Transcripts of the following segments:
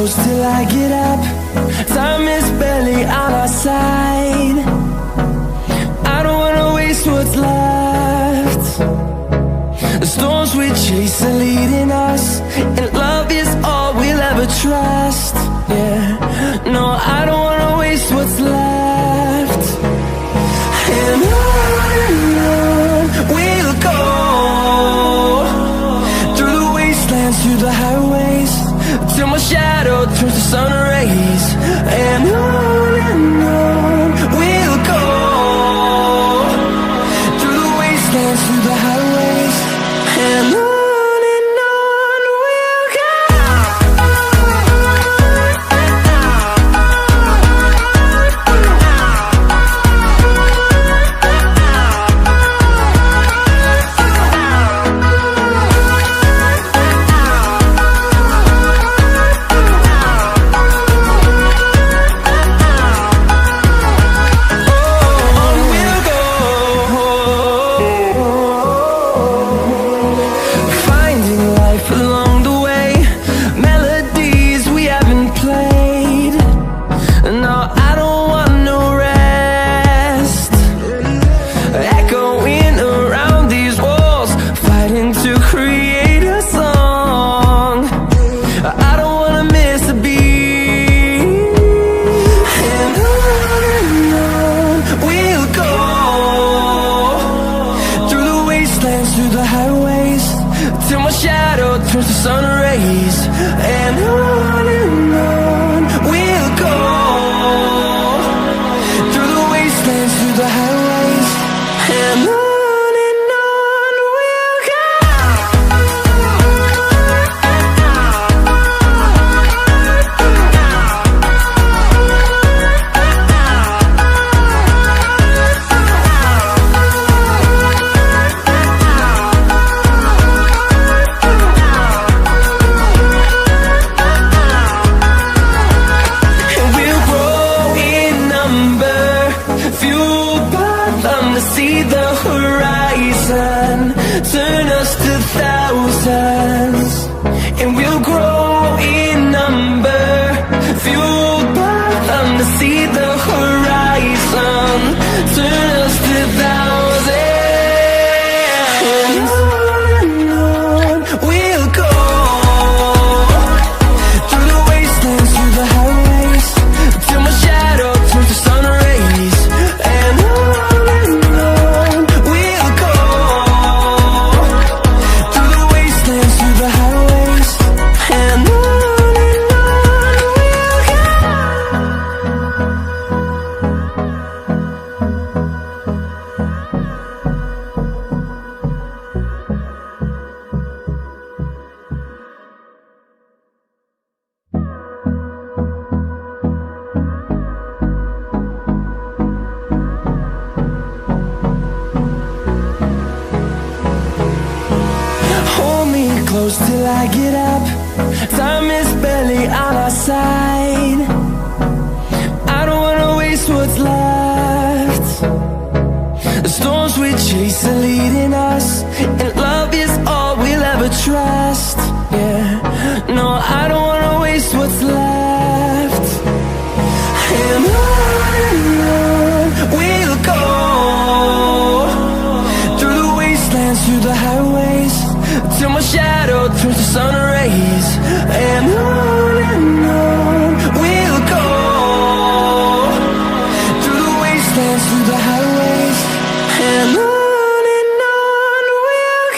close till I get up. Time is barely on our side. I don't wanna waste what's left. The storms we chase are leading us, and love is all we'll ever trust. Yeah, no, I don't wanna waste what's left. And on we'll go, through the wastelands, through the highways, till my shadow turns to sun rays. And on we'll go, through the wastelands, through the highways, and on. Till I get up, time is barely on our side. I don't wanna waste what's left. The storms we chase are leading us, and love is all we'll ever trust. Yeah, no, I don't wanna waste what's left. And on we'll go, through the wastelands, through the highways, till my shadow turns to sun rays. And on we'll go, through the wastelands, through the highways, and on we'll go.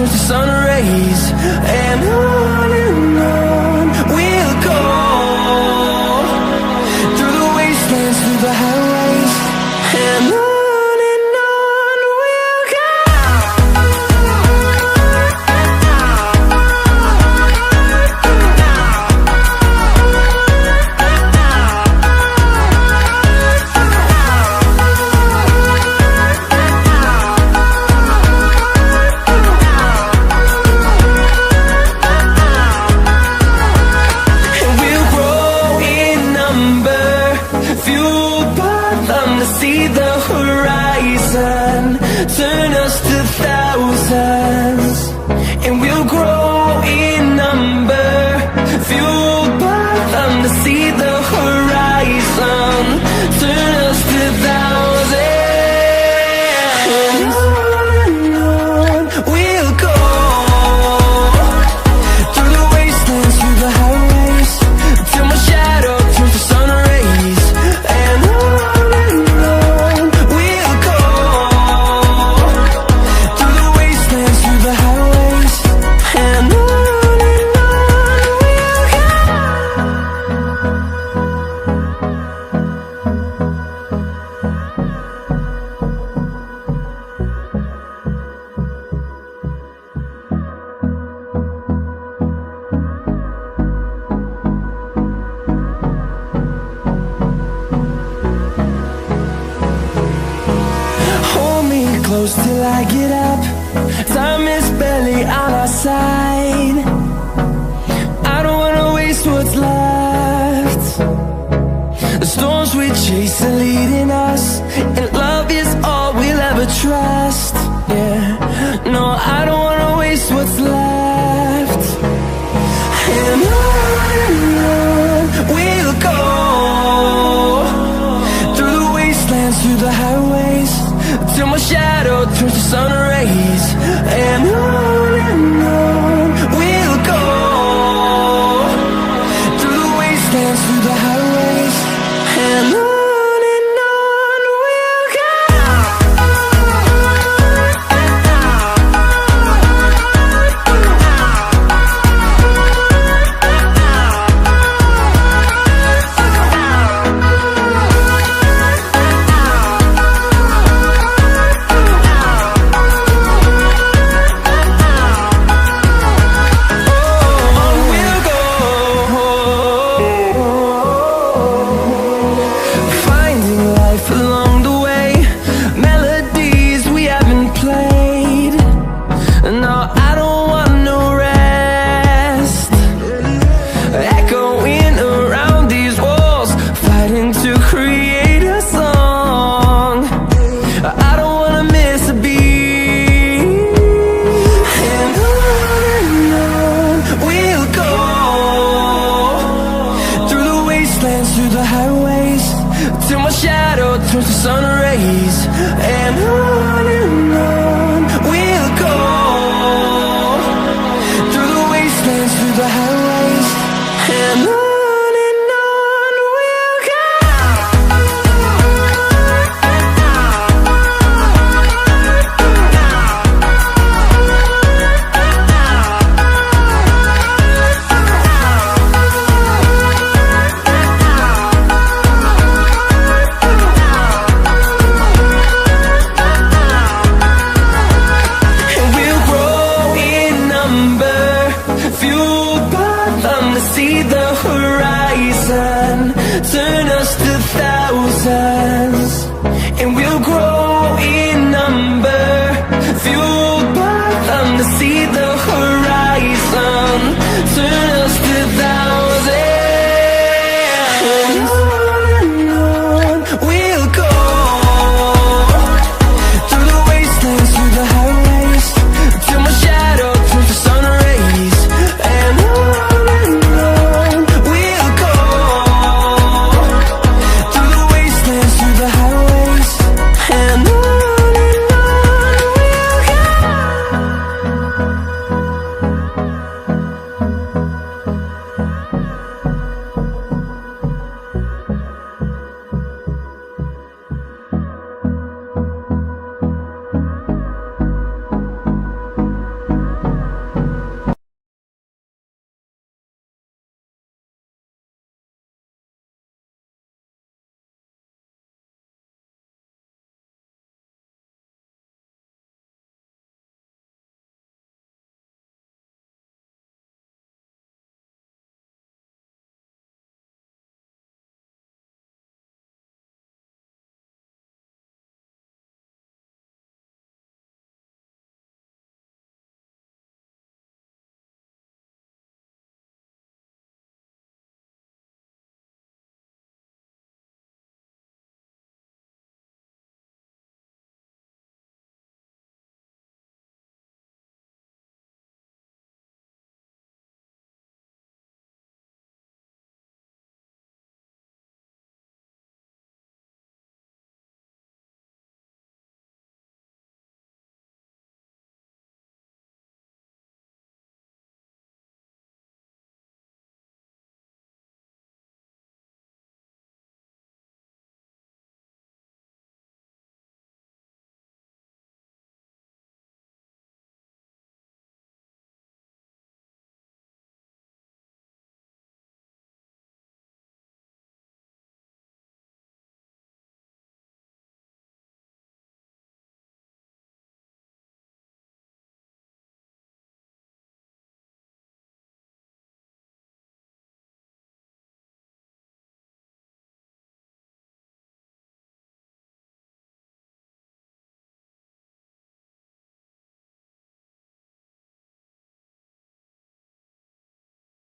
turns to sun rays, and on we'll go, through the wastelands, through the highways, and on. Turn us to thousands, and we'll grow in number, fueled by them to see the horizon. Turn us to thousands, and on we'll go, through the wastelands, through the highways, till my shadow turns to sun rays, and on we'll go. Close till I get up, time is barely on our side. I don't wanna waste what's left. The storms we chase are leading us, and love is all we'll ever trust. Yeah, no, I don't wanna waste what's left. And on we'll go, through the wastelands, through the highways, till my shadow turns to sun rays, and on we'll go, through the wastelands, through the highways, and on we'll go. Through the highways, till my shadow turns to sun rays, and on